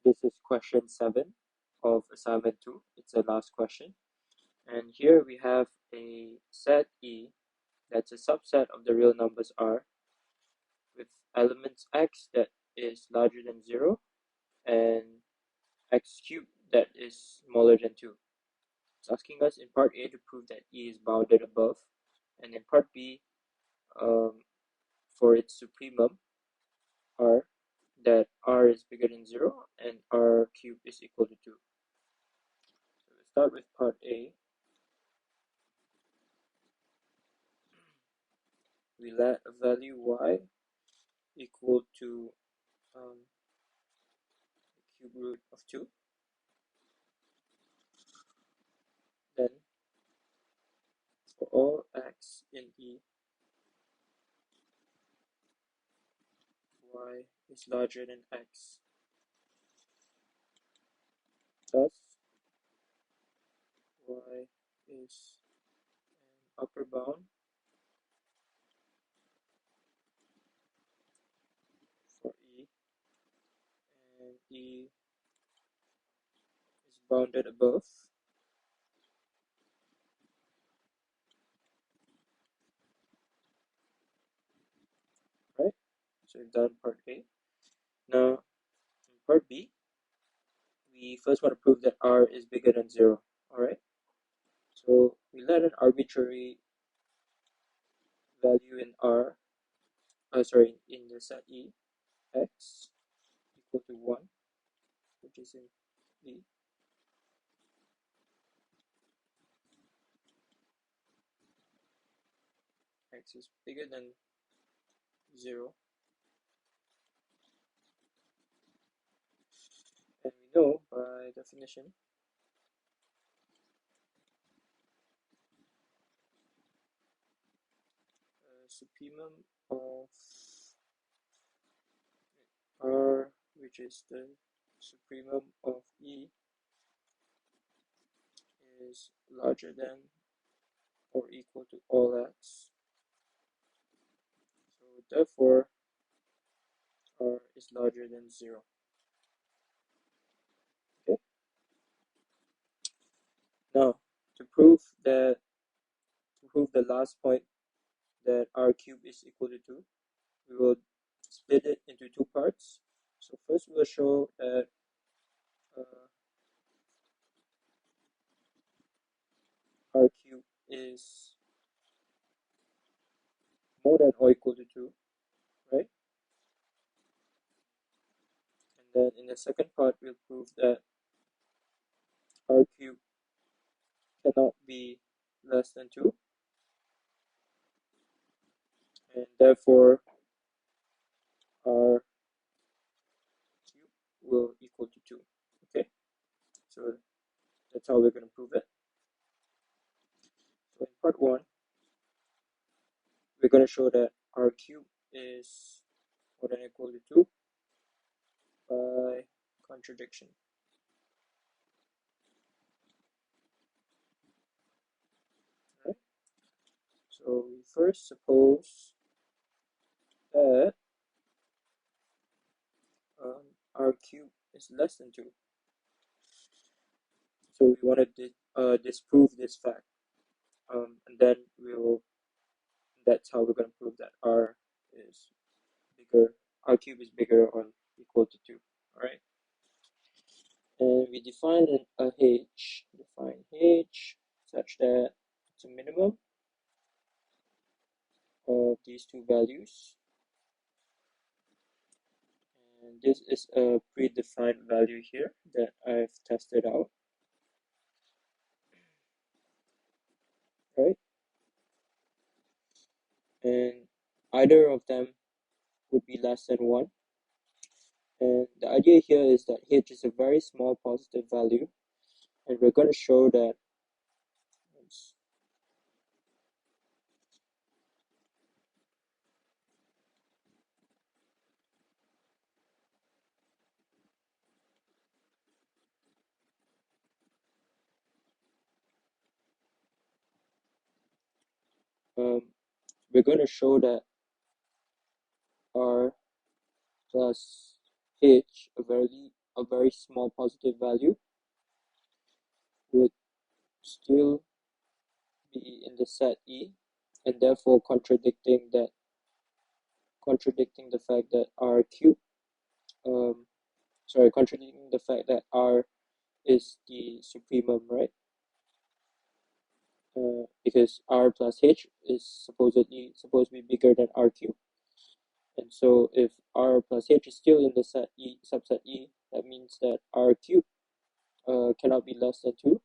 this is question 7 of assignment 2. It's the last question. And here we have a set E that's a subset of the real numbers R with elements x that is larger than 0 and x cubed that is smaller than 2. It's asking us in part A to prove that E is bounded above, and in part B for its supremum R, that R is bigger than 0 and R cubed is equal to 2. So we'll start with part A. We let a value y equal to the cube root of 2. Then for all x in E, y is larger than x. Thus, y is an upper bound for E, and E is bounded above. Right? So we've done part A. Now, in part B, we first want to prove that R is bigger than 0. Alright? So we let an arbitrary value in R, in the set E, x equal to 1, which is in E. X is bigger than 0. And we know by definition supremum of R, which is the supremum of E, is larger than or equal to all x. So therefore, R is larger than 0. Okay. Now, to prove the last point that R cubed is equal to 2, we will split it into two parts. So first we will show that R cubed is more than or equal to 2, right? And then in the second part, we'll prove that R cubed cannot be less than 2, and therefore R cubed will equal to 2. Okay, so that's how we're going to prove it. So in part 1, we're going to show that R cubed is more than or equal to 2 by contradiction. Right? So we first suppose that R cubed is less than 2. So we want to disprove this fact, and then that's how we're going to prove that R cube is bigger or equal to 2. All right, and we define H such that it's a minimum of these two values, and this is a predefined value here that I've tested out. Right, and either of them would be less than 1. And the idea here is that H is a very small positive value, and we're going to show that we're going to show that R plus H, a very small positive value would still be in the set E, and therefore contradicting the fact that R cube, contradicting the fact that R is the supremum, right? Because R plus H is supposed to be bigger than R cube. And so if R plus H is still in the set E, subset E, that means that R cube cannot be less than 2.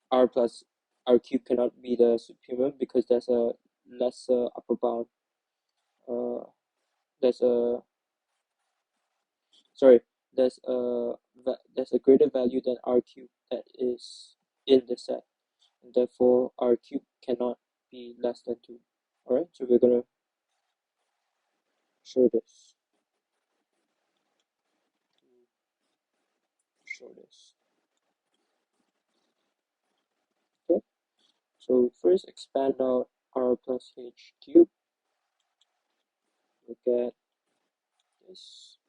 R plus R cube cannot be the supremum because there's a lesser upper bound. There's a greater value than R cube that is in the set, and therefore R cube cannot be less than 2. Alright, so we're gonna show this. Okay, so first expand out R plus H cube. Look at this.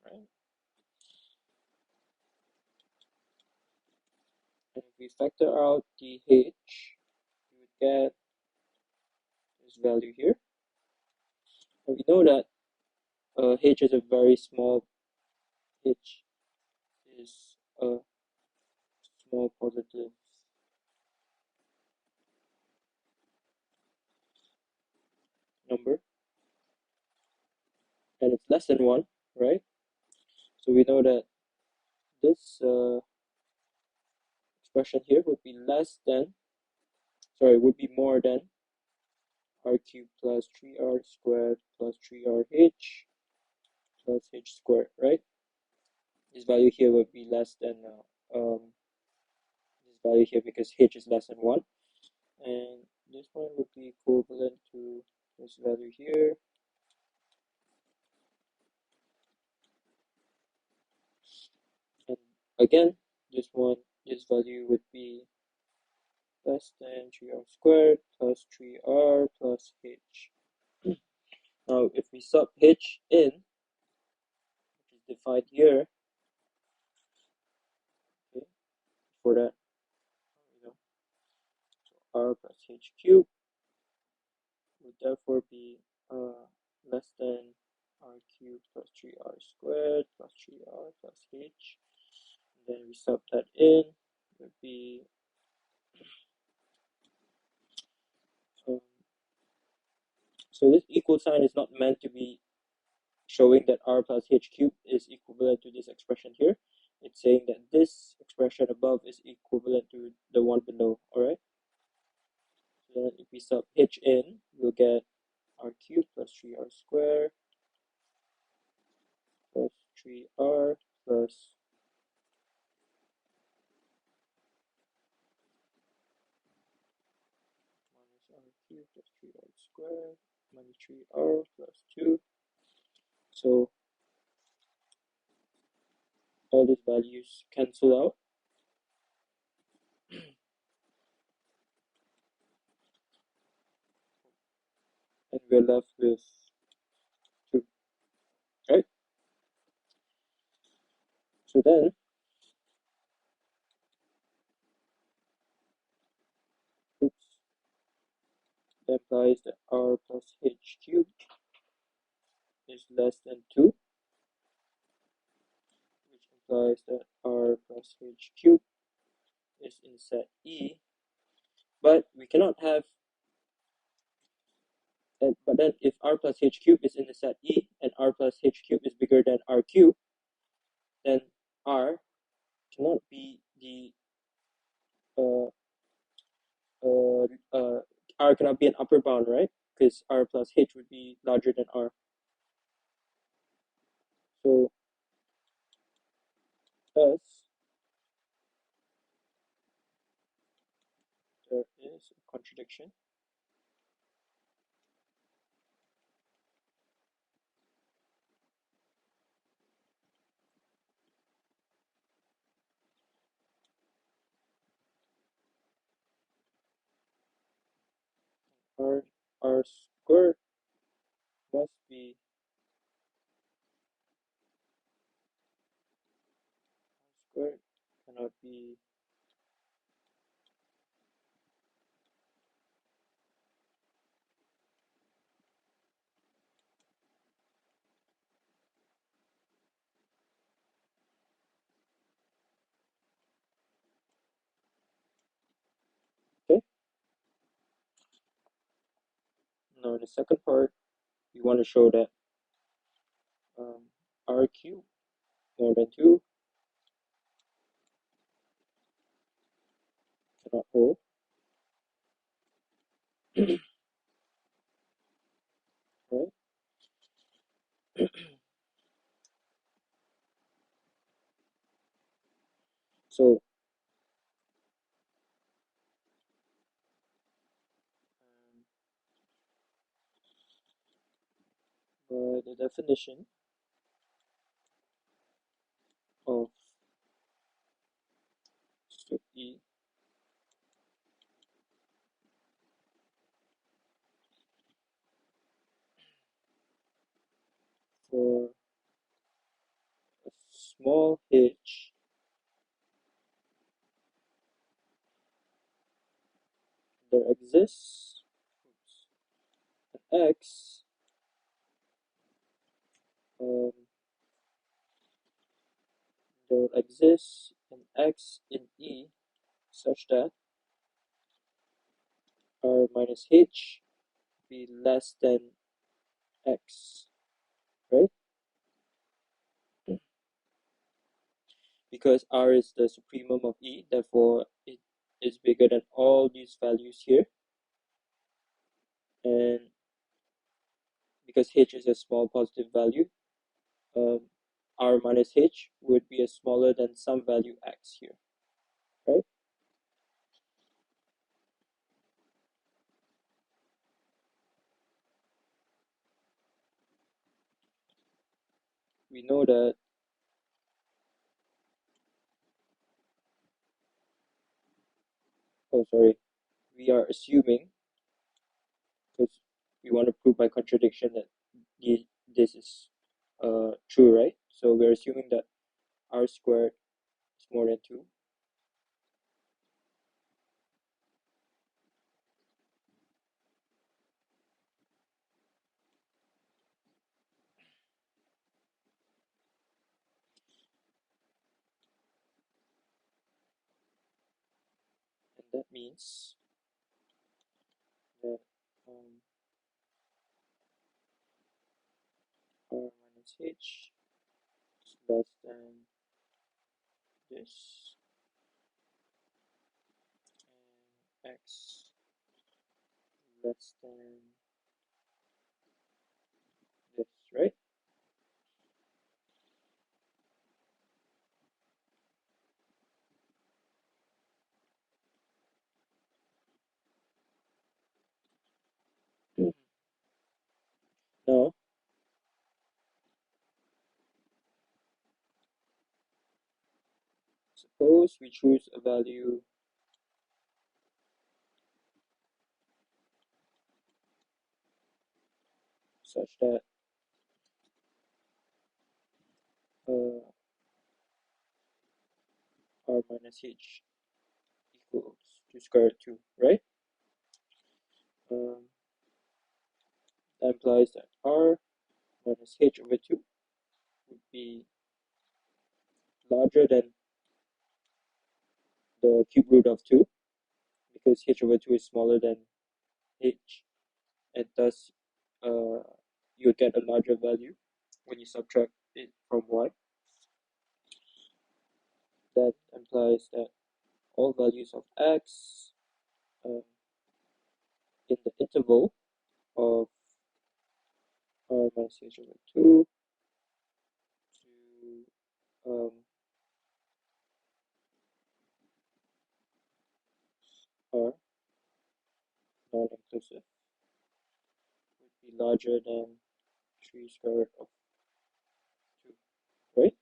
Right. And if we factor out the H, we would get this value here. And we know that H is a very small, H is a small positive number, and it's less than 1, right? So we know that this expression here would be more than R cubed plus 3R squared plus 3RH plus H squared, right? This value here would be less than this value here because H is less than 1. And this one would be equivalent to this value here. And again, this value would be less than 3R squared plus 3R plus H. Now, if we sub H in, which is defined here, okay, for that, so R plus H cubed would therefore be less than R cubed plus 3R squared plus 3R plus H. And then we sub that in, would be so this equal sign is not meant to be showing that R plus H cubed is equivalent to this expression here. It's saying that this expression above is equivalent to the one below, alright? So then if we sub H in, we'll get R cubed plus 3R squared plus 3R plus minus R cubed plus 3R squared minus 3R plus 2. So all these values cancel out. And we're left with 2, right? So then, that implies that R plus H cubed is less than 2, which implies that R plus H cubed is in set E, but we cannot have, but then if R plus H cubed is in the set E and R plus H cubed is bigger than R cubed, then R cannot be the R cannot be an upper bound, right? Because R plus H would be larger than R. So thus there is a contradiction. r squared must be squared cannot be okay. Now in the second part, we want to show that um, r cubed more than 2 cannot hold. Right? So the definition of strip E for a small h there exists an x um, there exists an x in E such that r minus h be less than x, right? Because r is the supremum of E, therefore it is bigger than all these values here, and because h is a small positive value, um, r minus h would be a smaller than some value x here, right? We know that, oh sorry, we are assuming, because we want to prove by contradiction that this is true, right? So we're assuming that r squared is more than 2. And that means that um, r minus h is less than this, and x less than this, right? Now, suppose we choose a value such that uh, r minus h equals to square root 2, right? Um, that implies that r minus h over 2 would be larger than the cube root of 2, because h over 2 is smaller than h, and thus uh, you get a larger value when you subtract it from y. That implies that all values of x um, in the interval of r minus h over 2 to r non-inclusive would be larger than 3 square root of 2, right?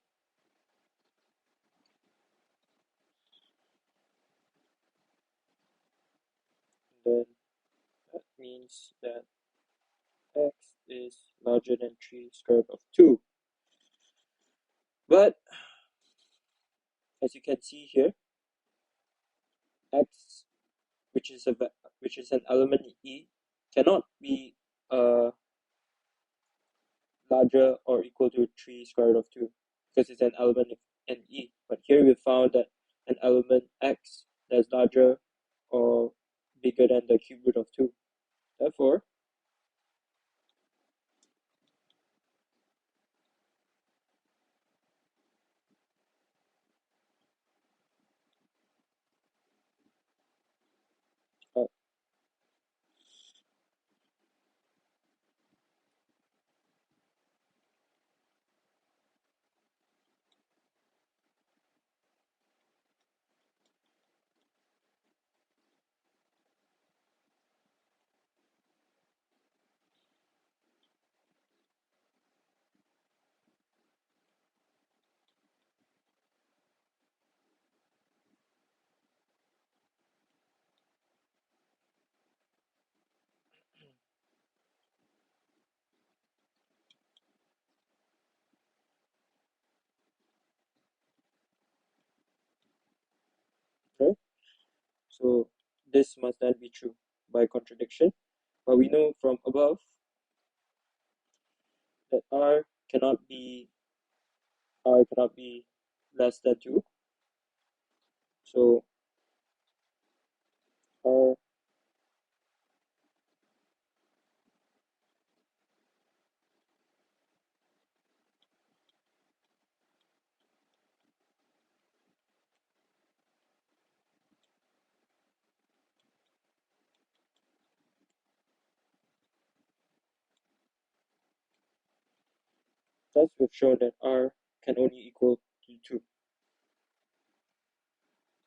And then means that x is larger than 3 square root of 2. But as you can see here, x, which is an element in E, cannot be larger or equal to 3 square root of 2 because it's an element in E. But here we found that an element x that's larger or bigger than the cube root of 2. Therefore, uh, right? So this must then be true by contradiction. But we know from above that r cannot be less than 2. So r thus we've shown that r can only equal to 2.